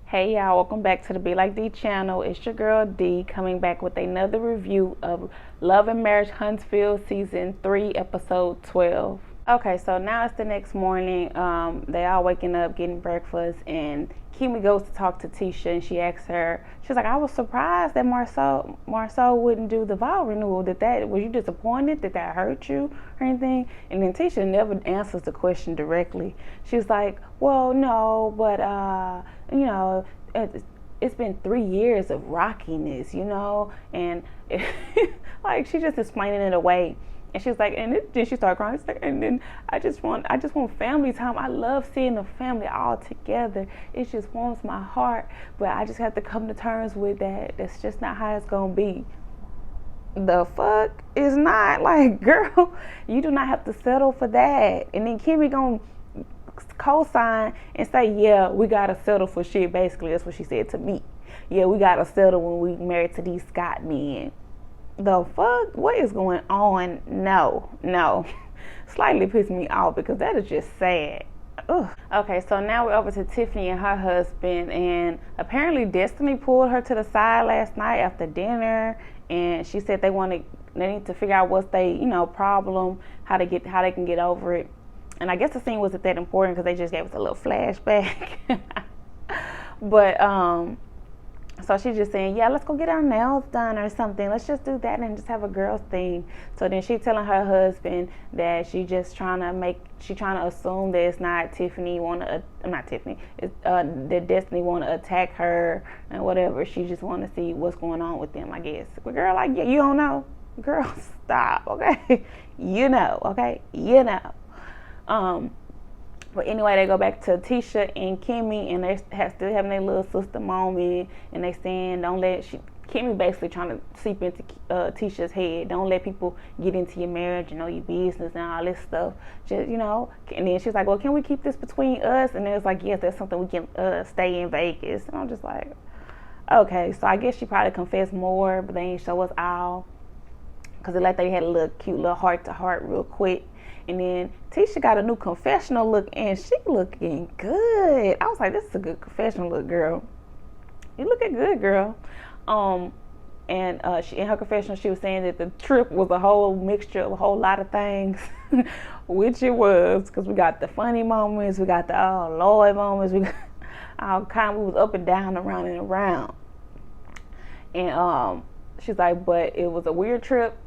Hey y'all, welcome back to the Be Like D channel. It's your girl D coming back with another review of Love and Marriage Huntsville season 3 episode 12. Okay, so now it's the next morning. They all waking up, getting breakfast, and Kimmy goes to talk to Tisha, and she asks her, she's like, I was surprised that Marceau wouldn't do the vow renewal. Was you disappointed? Did that hurt you or anything? And then Tisha never answers the question directly. She's like, well, no, but it's been 3 years of rockiness, and like she's just explaining it away. And she's like, then she started crying. She's like, and then I just want family time. I love seeing the family all together. It just warms my heart. But I just have to come to terms with that. That's just not how it's gonna be. The fuck is not, like, girl, you do not have to settle for that. And then Kimmy gonna co-sign and say, yeah, we gotta settle for shit. Basically, that's what she said to me. Yeah, we gotta settle when we married to these Scott men. The fuck? What is going on? No. Slightly pissed me off because that is just sad. Ugh. Okay, so now we're over to Tiffany and her husband, and apparently Destiny pulled her to the side last night after dinner, and she said they need to figure out what's their problem, how they can get over it. And I guess the scene wasn't that important because they just gave us a little flashback. But so she's just saying, yeah, let's go get our nails done or something. Let's just do that and just have a girls thing. So then she's telling her husband that she's trying to assume that it's not Tiffany that Destiny want to attack her and whatever. She just want to see what's going on with them, I guess. But girl, like, yeah, you don't know. Girl, stop, okay? Okay? But anyway, they go back to Tisha and Kimmy, and they still having their little sister moment, and they saying, Kimmy basically trying to seep into Tisha's head. Don't let people get into your marriage, your business and all this stuff. Just, and then she's like, well, can we keep this between us? And then it's like, yes, that's something we can stay in Vegas. And I'm just like, okay. So I guess she probably confessed more, but they ain't show us all. Because it like they had a little cute little heart-to-heart real quick. And then Tisha got a new confessional look, and she looking good. I was like, this is a good confessional look, girl. You looking good, girl. And she, in her confessional, she was saying that the trip was a whole mixture of a whole lot of things, which it was, because we got the funny moments, we got the oh Lord moments, we got all kind. We was up and down, around and around. And she's like, but it was a weird trip.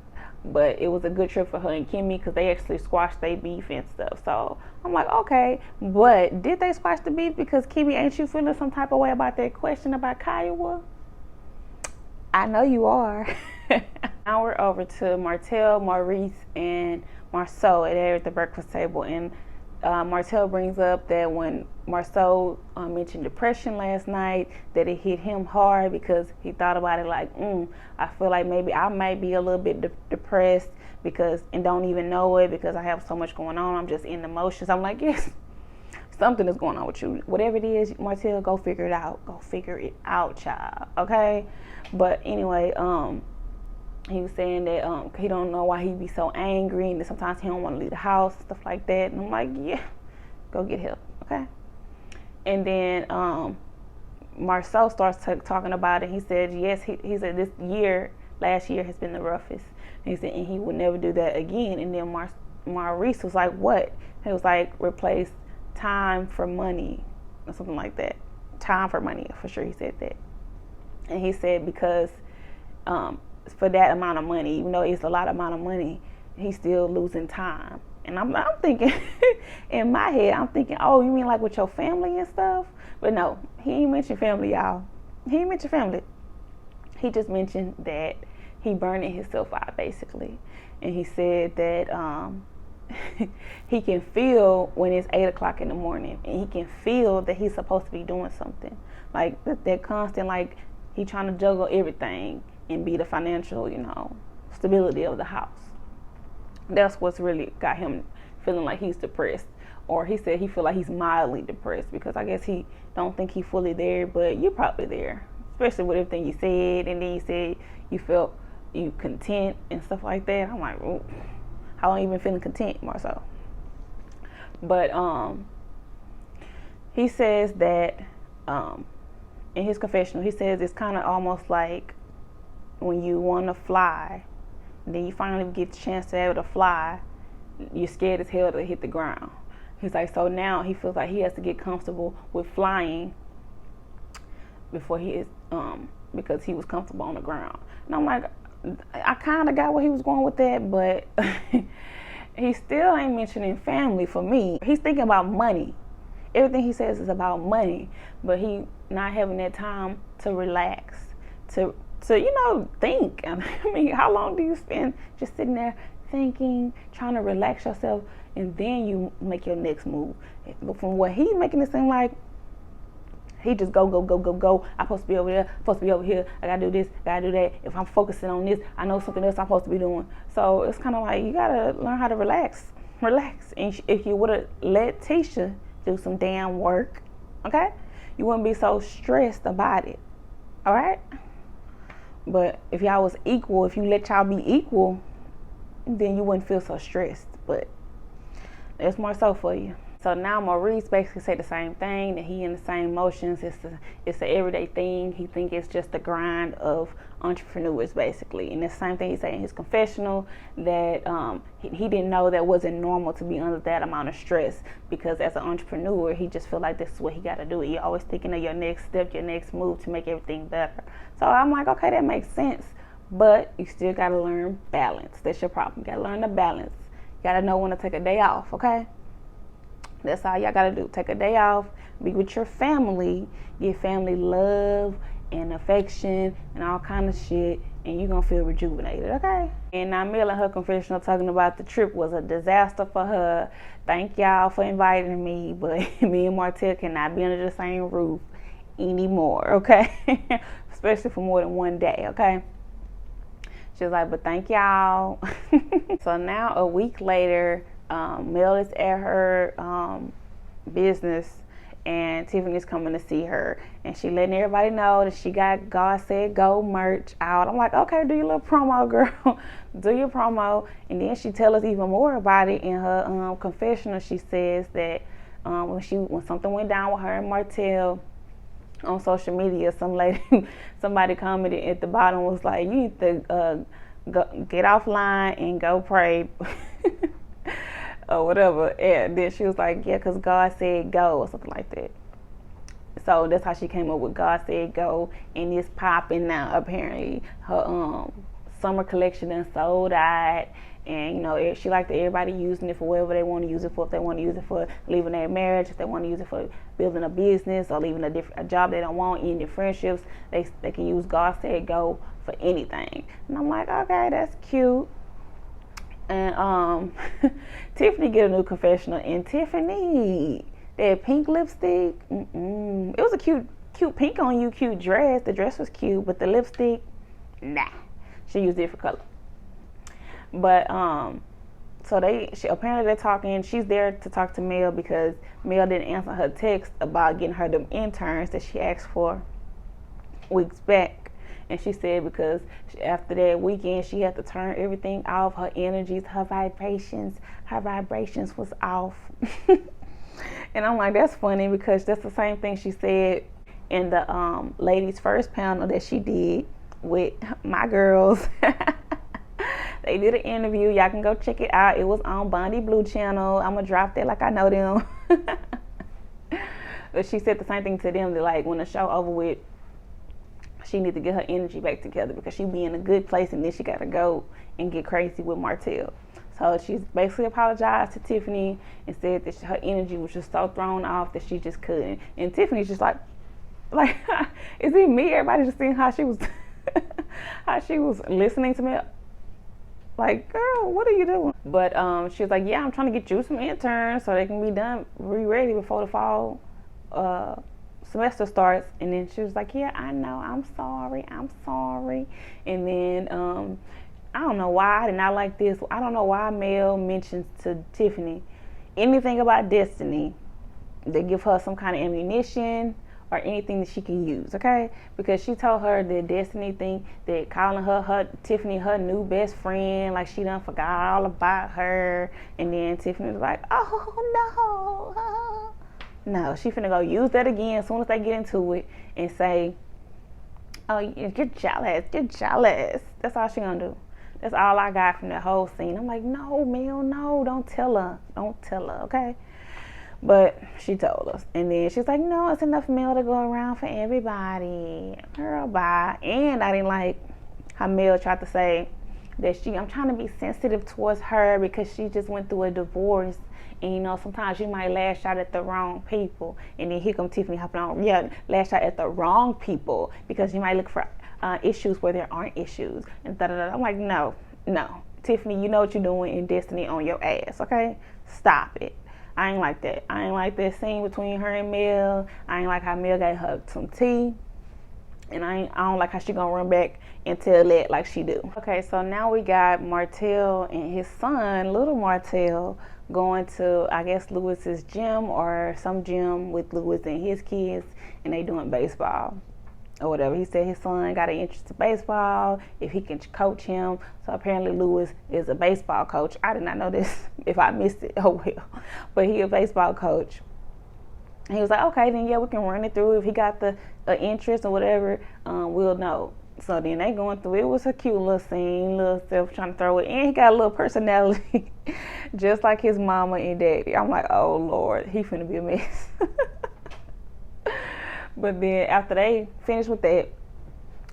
But it was a good trip for her and Kimmy because they actually squashed their beef and stuff. So I'm like, okay. But did they squash the beef because Kimmy, ain't you feeling some type of way about that question about Kiowa? I know you are. Now we're over to Martell, Maurice, and Marceau at the breakfast table. And Martell brings up that when Marceau mentioned depression last night, that it hit him hard because he thought about it like, I feel like maybe I might be a little bit depressed and don't even know it because I have so much going on. I'm just in the motions. I'm like, yes, something is going on with you. Whatever it is, Martell, go figure it out. Go figure it out, child. Okay? But anyway, he was saying that he don't know why he be so angry and that sometimes he don't want to leave the house and stuff like that. And I'm like, yeah, go get help, okay? And then Marceau starts talking about it. He said, yes, he said last year has been the roughest. And he said, and he would never do that again. And then Maurice was like, what? He was like, replace time for money or something like that. Time for money, for sure he said that. And he said because for that amount of money, even though it's a lot amount of money, he's still losing time. And I'm thinking, in my head, I'm thinking, oh, you mean like with your family and stuff? But no, he ain't mentioned family, y'all. He ain't mentioned family. He just mentioned that he burning himself out, basically. And he said that he can feel when it's 8 o'clock in the morning, and he can feel that he's supposed to be doing something. Like that constant, like he trying to juggle everything and be the financial, stability of the house. That's what's really got him feeling like he's depressed. Or he said he feel like he's mildly depressed because I guess he don't think he fully there, but you're probably there, especially with everything you said. And then you said you felt you content and stuff like that. I'm like, ooh, how am I even feeling content, Marceau? But he says that in his confessional, he says it's kind of almost like when you want to fly, then you finally get the chance to be able to fly, you're scared as hell to hit the ground. He's like, so now he feels like he has to get comfortable with flying before he is, because he was comfortable on the ground. And I'm like, I kind of got where he was going with that, but he still ain't mentioning family for me. He's thinking about money. Everything he says is about money, but he not having that time to relax, to think. I mean, how long do you spend just sitting there thinking, trying to relax yourself, and then you make your next move? But from what he's making it seem like, he just go. I'm supposed to be over there, I'm supposed to be over here. I gotta do this, gotta do that. If I'm focusing on this, I know something else I'm supposed to be doing. So it's kind of like you gotta learn how to relax. And if you would have let Tisha do some damn work, okay, you wouldn't be so stressed about it. All right. But if y'all was equal, if you let y'all be equal, then you wouldn't feel so stressed. But there's more so for you. So now Maurice basically said the same thing, that he in the same motions. It's an everyday thing. He think it's just the grind of entrepreneurs, basically. And the same thing he said in his confessional, that he didn't know that wasn't normal to be under that amount of stress, because as an entrepreneur, he just feel like this is what he got to do. You're always thinking of your next step, your next move to make everything better. So I'm like, okay, that makes sense. But you still got to learn balance. That's your problem. You got to learn the balance. You got to know when to take a day off, okay? That's all y'all gotta do. Take a day off, be with your family, give family love and affection and all kind of shit, and you're gonna feel rejuvenated, okay? And now Mel in her confessional talking about the trip was a disaster for her. Thank y'all for inviting me, but me and Martell cannot be under the same roof anymore, okay? Especially for more than one day, okay? She was like, but thank y'all. So now a week later, Mel is at her business, and Tiffany's coming to see her, and she letting everybody know that she got God Said Go merch out. I'm like, okay, do your little promo, girl. Do your promo. And then she tell us even more about it in her confessional. She says that when something went down with her and Martell on social media, somebody commented at the bottom, was like, you need to get offline and go pray. Or whatever. And then she was like, yeah, because God said go, or something like that. So that's how she came up with God Said Go, and it's popping now. Apparently her summer collection done sold out, and she like everybody using it for whatever they want to use it for. If they want to use it for leaving their marriage, if they want to use it for building a business or leaving a job they don't want, ending friendships, they can use God Said Go for anything. And I'm like, okay, that's cute. And Tiffany get a new confessional, and Tiffany, that pink lipstick, it was a cute pink on you, cute dress. The dress was cute, but the lipstick, nah. She used different color. But so apparently they're talking. She's there to talk to Mel because Mel didn't answer her text about getting her them interns that she asked for weeks back. And she said because after that weekend, she had to turn everything off. Her energies, her vibrations was off. And I'm like, that's funny, because that's the same thing she said in the ladies first panel that she did with my girls. They did an interview. Y'all can go check it out. It was on Bondi Blue channel. I'm going to drop that like I know them. But she said the same thing to them, that like when the show over with, she need to get her energy back together, because she be in a good place, and then she got to go and get crazy with Martell. So she's basically apologized to Tiffany and said that her energy was just so thrown off that she just couldn't. And Tiffany's just like, is it me? Everybody just seeing how she was, how she was listening to me. Like, girl, what are you doing? But she was like, yeah, I'm trying to get you some interns so they can be done, ready before the fall semester starts. And then she was like, yeah, I know, I'm sorry. And then I don't know why I did not like this. I don't know why Mel mentions to Tiffany anything about Destiny. They give her some kind of ammunition or anything that she can use, okay? Because she told her that Destiny think that calling Tiffany her new best friend, like she done forgot all about her. And then Tiffany was like, oh no. No, she finna go use that again as soon as they get into it and say, oh, you're jealous. You're jealous. That's all she gonna do. That's all I got from that whole scene. I'm like, no, Mel, no, don't tell her. Don't tell her, okay? But she told us. And then she's like, no, it's enough Mel to go around for everybody. Girl, bye. And I didn't like how Mel tried to say that I'm trying to be sensitive towards her because she just went through a divorce. And you know, sometimes you might lash out at the wrong people. And then here come Tiffany hopping on. Yeah, lash out at the wrong people because you might look for issues where there aren't issues. And da-da-da. I'm like, no. Tiffany, you know what you're doing, and Destiny on your ass, okay? Stop it. I ain't like that. I ain't like that scene between her and Mel. I ain't like how Mel gave her some tea. And I don't like how she gonna run back and tell that like she do. Okay, so now we got Martell and his son, little Martell, going to, I guess, Lewis's gym or some gym with Lewis and his kids, and they doing baseball or whatever. He said his son got an interest in baseball, if he can coach him. So apparently Lewis is a baseball coach. I did not know this. If I missed it, oh well. But he a baseball coach. And he was like, okay, then yeah, we can run it through. If he got the interest or whatever, we'll know. So then they going through. It was a cute little scene, little self trying to throw it. And he got a little personality, just like his mama and daddy. I'm like, oh Lord, he finna be a mess. But then after they finish with that,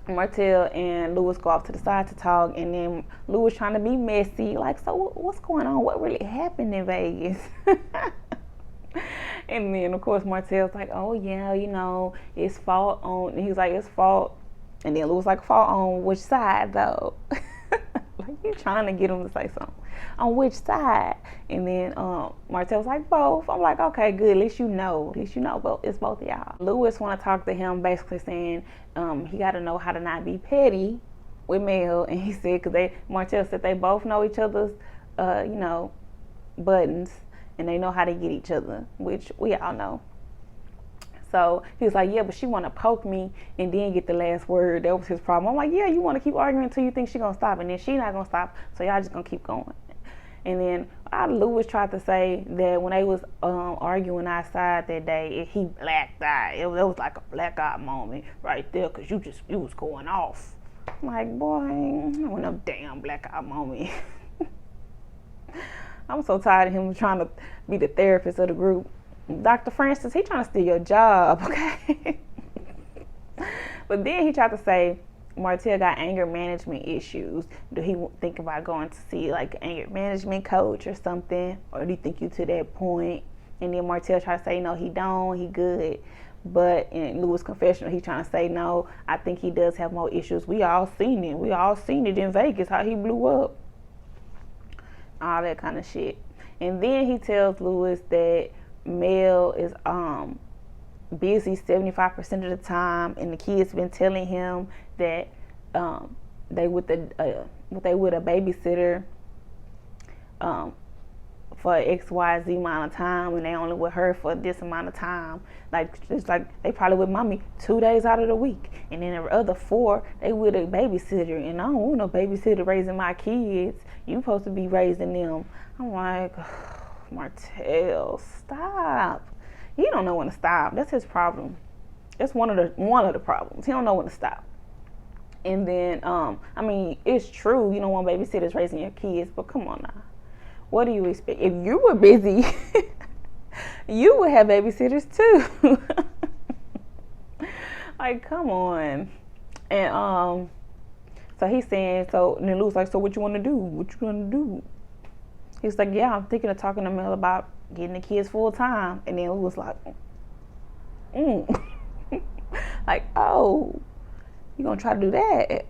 Martell and Lewis go off to the side to talk, and then Lewis trying to be messy, like, so what's going on? What really happened in Vegas? And then of course Martell's like, oh yeah, you know, it's fault on. And he's like, it's fault. And then Lewis like, fault on which side though? Like, you trying to get him to say something. On which side? And then Martell's like, both. I'm like, okay, good. At least you know. Both. It's both of y'all. Lewis want to talk to him, basically saying he got to know how to not be petty with Mel. And he said, because Martell said they both know each other's, buttons, and they know how to get each other, which we all know. So he was like, yeah, but she want to poke me and then get the last word. That was his problem. I'm like, yeah, you want to keep arguing until you think she going to stop, and then she not going to stop, so y'all just going to keep going. And then Lewis tried to say that when they was arguing outside that day, he blacked out. It was like a black eye moment right there, because you was going off. I'm like, boy, I don't want no damn black eye moment. I'm so tired of him trying to be the therapist of the group. Dr. Francis, he trying to steal your job, okay? But then he tried to say Martell got anger management issues. Do he think about going to see like an anger management coach or something? Or do you think you to that point? And then Martell tried to say, no, he don't, he good. But in Lewis' confessional, he trying to say, no, I think he does have more issues. We all seen it in Vegas, how he blew up. All that kind of shit. And then he tells Lewis that Mel is busy 75% of the time, and the kids been telling him that they with a babysitter for XYZ amount of time, and they only with her for this amount of time. Like, it's like they probably with mommy 2 days out of the week, and then the other 4 they with a babysitter. And I don't want no babysitter raising my kids. You supposed to be raising them. I'm like, Martell, stop. He don't know when to stop. That's his problem. That's one of the problems. He don't know when to stop. And then, I mean, it's true, you don't want babysitters raising your kids, but come on now. What do you expect? If you were busy, you would have babysitters too. Like, come on. And so he's saying, and then Lou's like, so what you want to do? What you gonna do? He's like, yeah, I'm thinking of talking to Mel about getting the kids full time. And then Lou was like, like, oh, you gonna try to do that?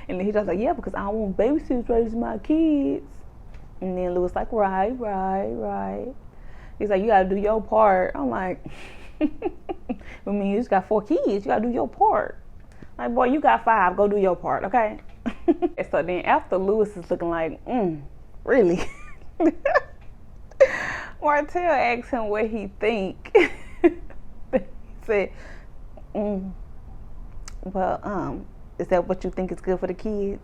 And then he's just like, yeah, because I don't want babysitters raising my kids. And then Lou was like, right. He's like, you gotta do your part. I'm like, I mean, you just got 4 kids, you gotta do your part. Like, boy, you got 5, go do your part, okay? And so then after Lewis is looking like, really? Martell asked him what he think. He said, well, is that what you think is good for the kids?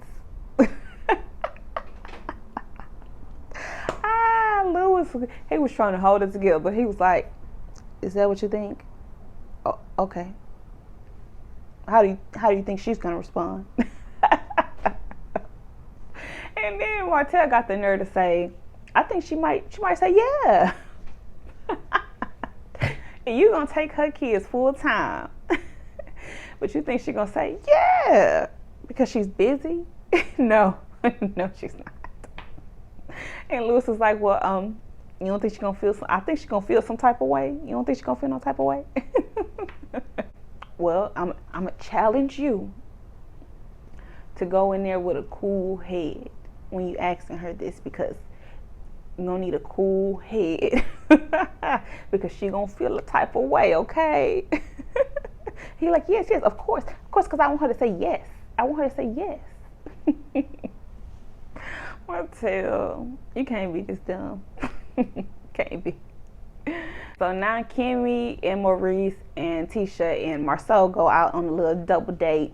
Lewis, he was trying to hold it together. He was like, Is that what you think? Oh, okay. How do you think she's gonna respond? And then Martell got the nerve to say, I think she might say yeah. And you gonna take her kids full time. But you think she gonna say yeah because she's busy? No, no, she's not. And Lewis was like, well, you don't think she's gonna feel I think she's gonna feel some type of way. You don't think she's gonna feel no type of way? Well, I'm gonna challenge you to go in there with a cool head when you asking her this, because you're gonna need a cool head. Because she gonna feel a type of way, okay? He like, yes, of course, because I want her to say yes. I want her to say yes. Martell, you can't be this dumb. Can't be. So now Kimmy and Maurice and Tisha and Marceau go out on a little double date,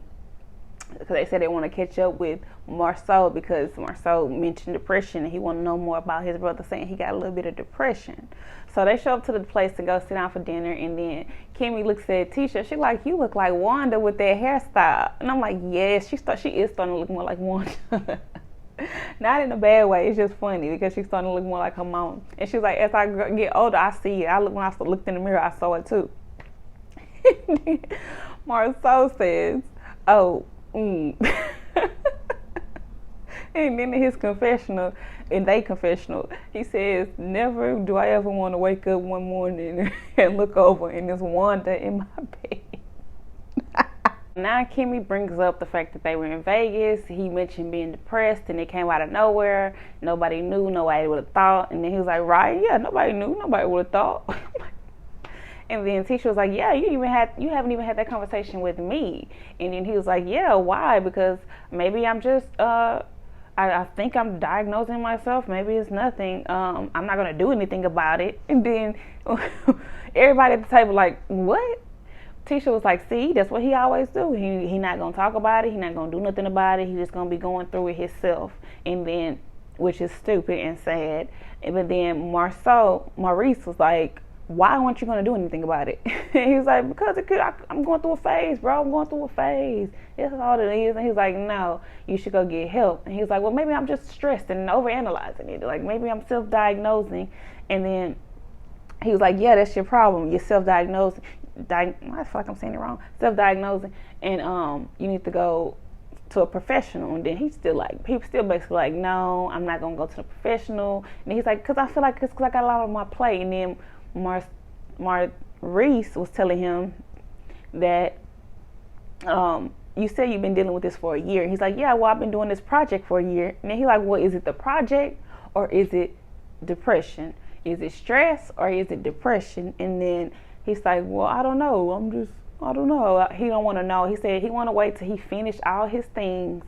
because they said they want to catch up with Marceau because Marceau mentioned depression and he want to know more about his brother, saying he got a little bit of depression. So they show up to the place to go sit down for dinner, and then Kimmy looks at Tisha. She like, you look like Wanda with that hairstyle. And I'm like, yes, she is starting to look more like Wanda. Not in a bad way. It's just funny because she's starting to look more like her mom. And she's like, as I get older, I see it. When I looked in the mirror, I saw it too. Marceau says, oh, And then in his confessional, he says, never do I ever want to wake up one morning and look over and there's Wanda in my bed. Now Kimmy brings up the fact that they were in Vegas. He mentioned being depressed and it came out of nowhere. Nobody knew, nobody would have thought. And then he was like, right, yeah, nobody knew, nobody would have thought. And then Tisha was like, yeah, you haven't even had that conversation with me. And then he was like, yeah, why? Because maybe I'm just, I think I'm diagnosing myself. Maybe it's nothing. I'm not going to do anything about it. And then everybody at the table like, what? Tisha was like, see, that's what he always do. He not going to talk about it. He not going to do nothing about it. He's just going to be going through it himself. And then, which is stupid and sad. But then Maurice was like, why weren't you going to do anything about it? And he was like, because I'm going through a phase, bro. I'm going through a phase. That's all it is. And he's like, no, you should go get help. And he was like, well, maybe I'm just stressed and overanalyzing it. Like, maybe I'm self-diagnosing. And then he was like, yeah, that's your problem. You're self-diagnosing. I feel like I'm saying it wrong. Self-diagnosing. And you need to go to a professional. And then he's still basically like, no, I'm not going to go to the professional. And he's like, because I feel like it's because I got a lot on my plate. And then Maurice was telling him that you said you've been dealing with this for a year. He's like, yeah, well, I've been doing this project for a year. And then he's like, well, is it the project or is it depression? Is it stress or is it depression? And then he's like, well, I don't know. I don't know. He don't want to know. He said he want to wait till he finished all his things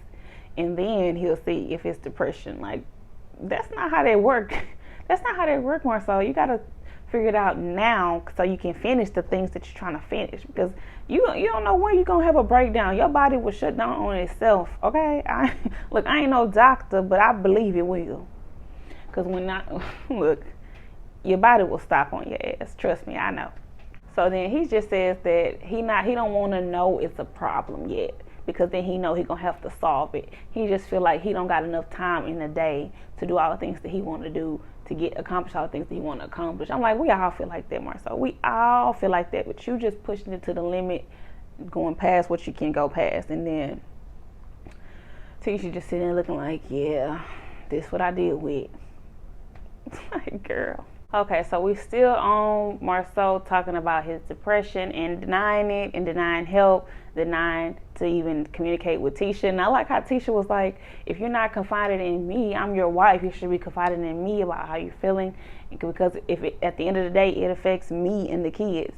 and then he'll see if it's depression. Like, that's not how they work. That's not how they work, Marceau. You got to figure it out now so you can finish the things that you're trying to finish, because you don't know when you're gonna have a breakdown. Your body will shut down on itself. Okay, I ain't no doctor, but I believe it will, because your body will stop on your ass. Trust me, I know. So then he just says that he don't want to know it's a problem yet, because then he know he gonna have to solve it. He just feel like he don't got enough time in the day to do all the things that he want to do, to accomplish all the things that he want to accomplish. I'm like, we all feel like that, Marceau. We all feel like that, but you just pushing it to the limit, going past what you can go past. And then Tisha just sitting there looking like, yeah, this what I deal with. Like, girl. Okay, so we still on Marceau talking about his depression and denying it and denying help, denying to even communicate with Tisha. And I like how Tisha was like, if you're not confiding in me, I'm your wife, you should be confiding in me about how you're feeling, because at the end of the day, it affects me and the kids.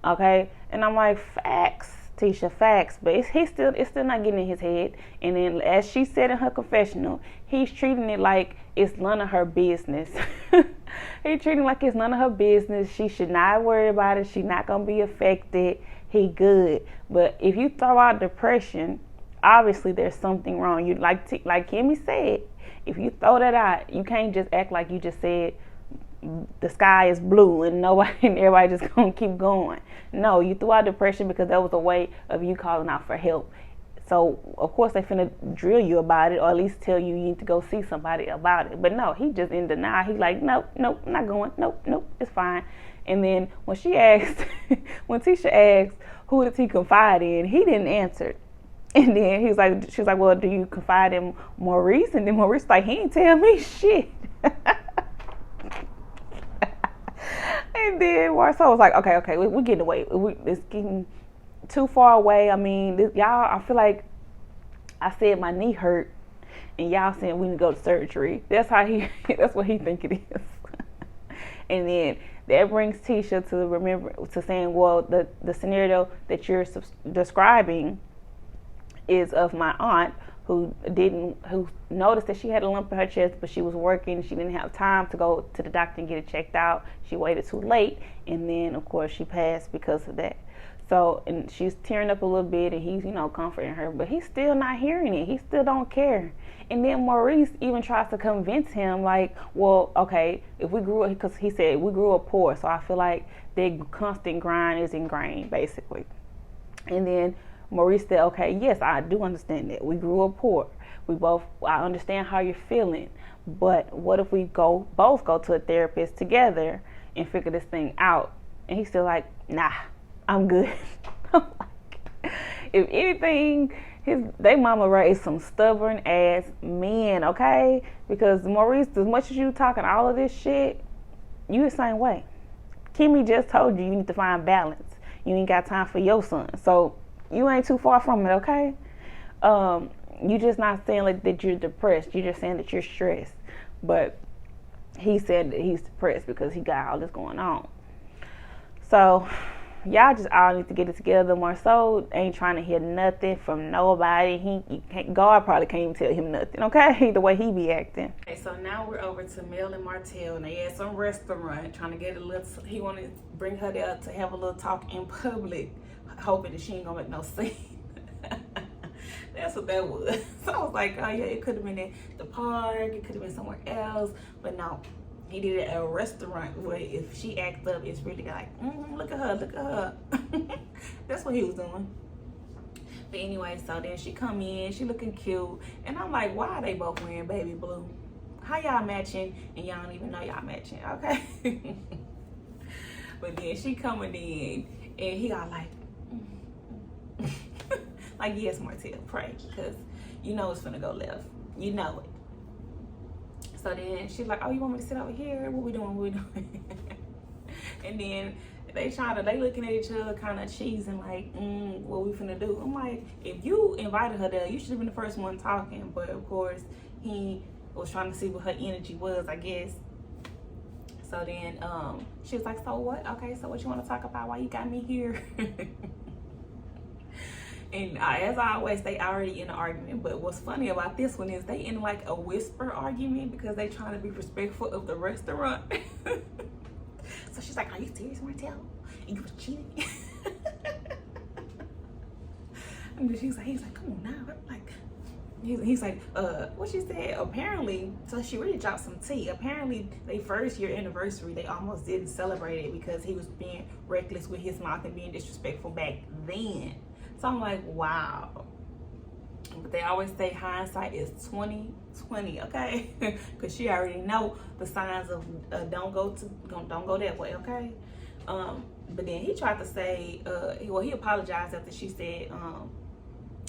Okay? And I'm like, facts, Tisha, facts. But it's still not getting in his head. And then, as she said in her confessional, he's treating it like it's none of her business. He treating like it's none of her business. She should not worry about it. She's not gonna be affected. He good. But if you throw out depression, obviously there's something wrong. You like Kimmy said, if you throw that out, you can't just act like you just said the sky is blue and nobody and everybody just gonna keep going. No, you threw out depression because that was a way of you calling out for help. So of course they finna drill you about it, or at least tell you need to go see somebody about it. But no, he just in denial. He like, nope, I'm not going. Nope, it's fine. And then when she asked, when Tisha asked, who did he confide in? He didn't answer. And then she's like, well, do you confide in Maurice? And then Maurice like, he ain't tell me shit. And then Marcel was like, okay, we're getting away. It's getting too far away. I mean, y'all, I feel like I said my knee hurt, and y'all saying we need to go to surgery. That's what he think it is. And then that brings Tisha to saying, well, the scenario that you're describing is of my aunt who noticed that she had a lump in her chest, but she was working. She didn't have time to go to the doctor and get it checked out. She waited too late, and then of course she passed because of that. So, and she's tearing up a little bit, and he's, comforting her, but he's still not hearing it. He still don't care. And then Maurice even tries to convince him, like, well, okay, if we grew up, because he said we grew up poor, so I feel like the constant grind is ingrained, basically. And then Maurice said, okay, yes, I do understand that. We grew up poor. I understand how you're feeling, but what if we both go to a therapist together and figure this thing out? And he's still like, nah, I'm good. I'm like, if anything, they mama raised some stubborn ass men, okay? Because Maurice, as much as you talking all of this shit, you the same way. Kimmy just told you need to find balance. You ain't got time for your son. So you ain't too far from it, okay? You just not saying like that you're depressed. You're just saying that you're stressed. But he said that he's depressed because he got all this going on. So y'all just all need to get it together. Marceau ain't trying to hear nothing from nobody. God probably can't even tell him nothing, okay? The way he be acting. Okay, so now we're over to Mel and Martell, and they at some restaurant trying to get a little. He wanted to bring her there to have a little talk in public, hoping that she ain't gonna make no scene. That's what that was. So I was like, oh yeah, it could have been at the park, it could have been somewhere else, but no. He did it at a restaurant where if she acts up, it's really like, look at her. That's what he was doing. But anyway, so then she come in, she looking cute, and I'm like, why are they both wearing baby blue? How y'all matching and y'all don't even know y'all matching, okay? But then she coming in, and he got like, like, yes, Martell, pray, because you know it's finna go left. You know it. So then she's like, oh, you want me to sit over here? What we doing? And then they looking at each other kind of cheesing like, what we finna do? I'm like, if you invited her there, you should have been the first one talking. But of course, he was trying to see what her energy was, I guess. So then she was like, so what? Okay, so what you want to talk about? Why you got me here? And as always, they already in an argument. But what's funny about this one is they in like a whisper argument because they trying to be respectful of the restaurant. So she's like, are you serious, Martell? You was cheating? And he's like, come on now. Like, he's like, what she said, apparently, so she really dropped some tea. Apparently, their first year anniversary, they almost didn't celebrate it because he was being reckless with his mouth and being disrespectful back then. So I'm like, wow. But they always say hindsight is 20/20, okay? Because she already know the signs of don't go that way, okay? But then he tried to say, he apologized after she said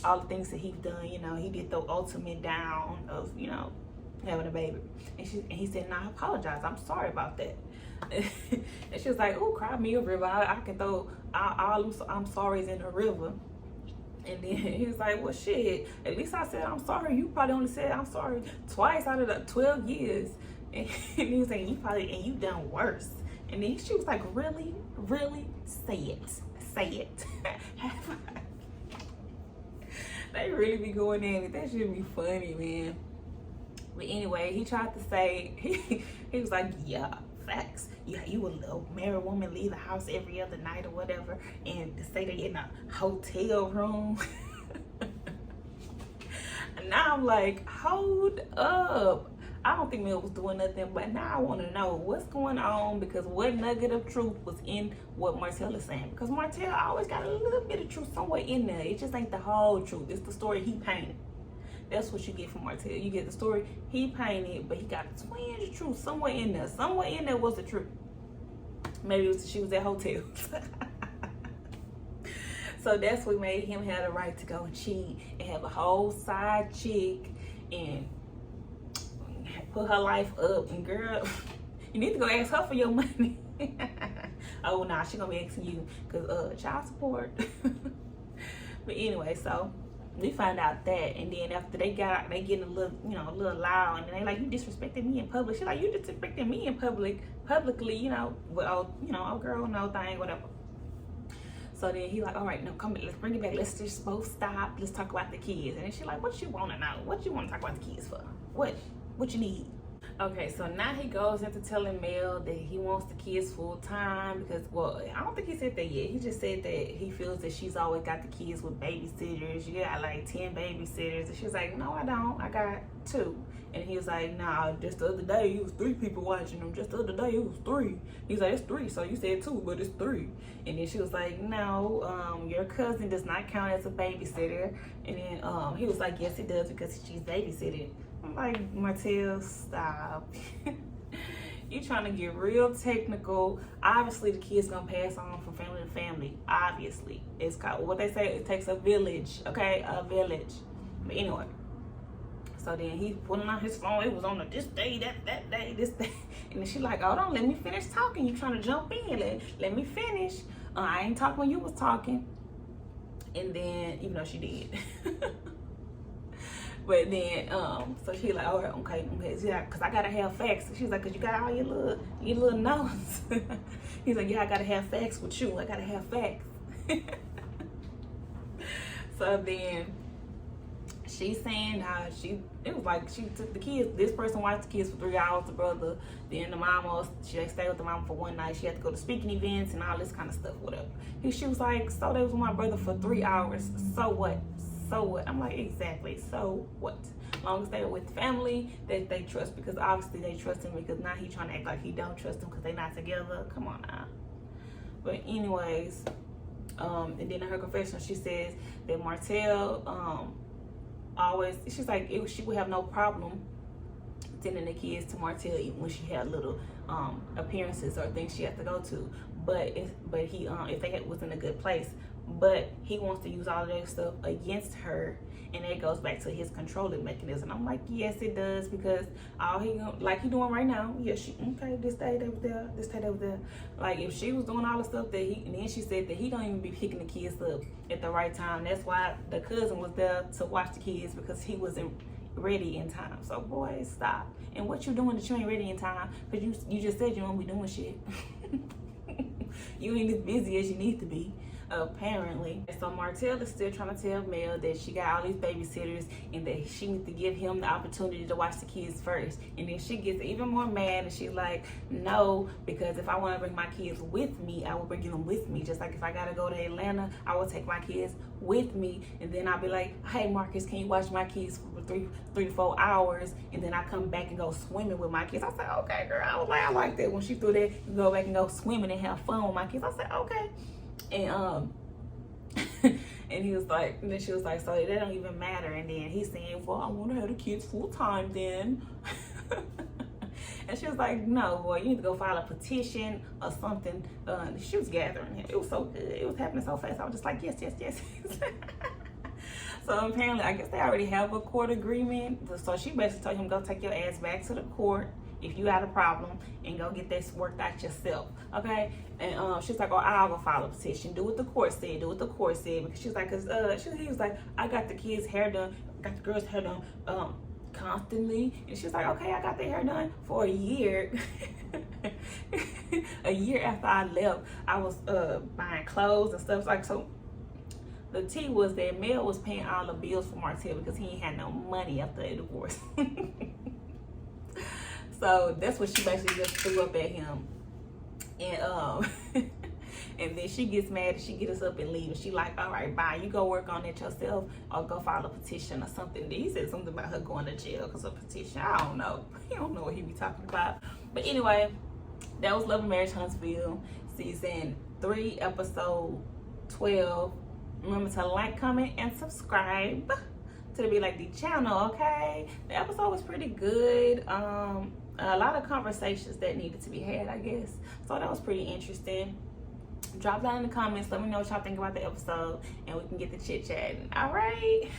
all the things that he's done. You know, he did the ultimate down of, having a baby. And he said, I apologize. I'm sorry about that. And she was like, oh, cry me a river. I can throw all I'm sorry's in the river. And then he was like, well, shit, at least I said I'm sorry. You probably only said I'm sorry twice out of the 12 years. And he was saying, you done worse. And then she was like, really? Say it. They really be going in it. That should be funny, man. But anyway, he tried to say, he was like, yeah, facts. Yeah, you would a married woman leave the house every other night or whatever, and to say they in a hotel room. And now I'm like, hold up. I don't think Mel was doing nothing, but now I want to know what's going on, because what nugget of truth was in what Martell is saying? Because Martell always got a little bit of truth somewhere in there. It just ain't the whole truth. It's the story he painted. That's what you get from Martell. You get the story he painted, but he got a twinge of truth somewhere in there. Somewhere in there was the truth. Maybe it was she was at hotels. So that's what made him have the right to go and cheat and have a whole side chick and put her life up. And girl, you need to go ask her for your money. Oh nah, she gonna be asking you because child support. But anyway, so we find out that, and then after they got out, they getting a little, a little loud, and they like, you disrespected me in public. She like, you disrespected me in publicly, well, oh girl, no thing, whatever. So then he like, all right, no, come back, let's bring it back. Let's just both stop. Let's talk about the kids. And then she like, what you want to know? What you want to talk about the kids for? What you need? Okay, so now he goes into telling Mel that he wants the kids full time because, well, I don't think he said that yet. He just said that he feels that she's always got the kids with babysitters. You got like 10 babysitters. And she was like, no, I don't. I got 2. And he was like, nah, just the other day it was 3 people watching them. Just the other day it was 3. He was like, it's 3. So you said 2, but it's 3. And then she was like, no, your cousin does not count as a babysitter. And then he was like, yes, it does because she's babysitting. I'm like, Martell, stop. You trying to get real technical. Obviously, the kid's gonna pass on from family to family. Obviously, it's called what they say. It takes a village, okay, a village. But anyway, so then he pulling out his phone. It was on this day, that day, this day, and then she like, hold on, let me finish talking. You trying to jump in? Let me finish. I ain't talking when you was talking. And then, even though she did. But then, so she like, all right, okay, because I gotta have facts. She's like, cause you got all your little notes. He's like, yeah, I gotta have facts with you. I gotta have facts. So then she's saying how it was like she took the kids. This person watched the kids for 3 hours. The brother, then the mama, she stayed with the mama for one night. She had to go to speaking events and all this kind of stuff, whatever. She was like, so they was with my brother for 3 hours. So what? So what? I'm like, exactly. So what? As long as they're with family that they trust, because obviously they trust him, because now he trying to act like he don't trust them because they not together. Come on now. But anyways, and then in her confession, she says that Martell always, she's like, she would have no problem sending the kids to Martell even when she had little appearances or things she had to go to. But he if they was in a good place. But he wants to use all of that stuff against her, and it goes back to his controlling mechanism. I'm like, yes, it does, because all he like he doing right now. Yeah, she okay. This day they was there. This day they was there. Like if she was doing all the stuff that he, and then she said that he don't even be picking the kids up at the right time. That's why the cousin was there to watch the kids, because he wasn't ready in time. So boy, stop. And what you doing that you ain't ready in time? Because you just said you don't be doing shit. You ain't as busy as you need to be, apparently. So Martell is still trying to tell Mel that she got all these babysitters and that she needs to give him the opportunity to watch the kids first. And then she gets even more mad, and she's like, no, because if I want to bring my kids with me, I will bring them with me. Just like if I gotta go to Atlanta, I will take my kids with me, and then I'll be like, hey Marcus, can you watch my kids for 3 to 4 hours, and then I come back and go swimming with my kids. I said, okay girl. I was like, I like that when she threw that, you go back and go swimming and have fun with my kids. I said, okay. And and he was like, and then she was like, so that don't even matter. And then he's saying, well, I want to have the kids full time then. And she was like, no, boy, you need to go file a petition or something. She was gathering him. It was so good. It was happening so fast. I was just like, yes, yes, yes. So apparently, I guess they already have a court agreement. So she basically told him, go take your ass back to the court if you had a problem, and go get this worked out yourself, okay? And she's like, oh, I'll go file a petition. Do what the court said. Do what the court said. Because she's like, he was like, I got the kids' hair done, got the girls' hair done constantly. And she's like, okay, I got their hair done for a year. A year after I left, I was buying clothes and stuff. Like, so the tea was that Mel was paying all the bills for Martell because he ain't had no money after a divorce. So that's what she basically just threw up at him. And And then she gets mad and she gets us up and leave. And she like, all right, bye. You go work on it yourself or go file a petition or something. Then he said something about her going to jail because of a petition. I don't know. He don't know what he be talking about. But anyway, that was Love and Marriage Huntsville, season 3, episode 12. Remember to like, comment, and subscribe to the Be Like D channel, okay? The episode was pretty good. A lot of conversations that needed to be had, I guess. So that was pretty interesting. Drop down in the comments. Let me know what y'all think about the episode, and we can get the chit-chatting. All right?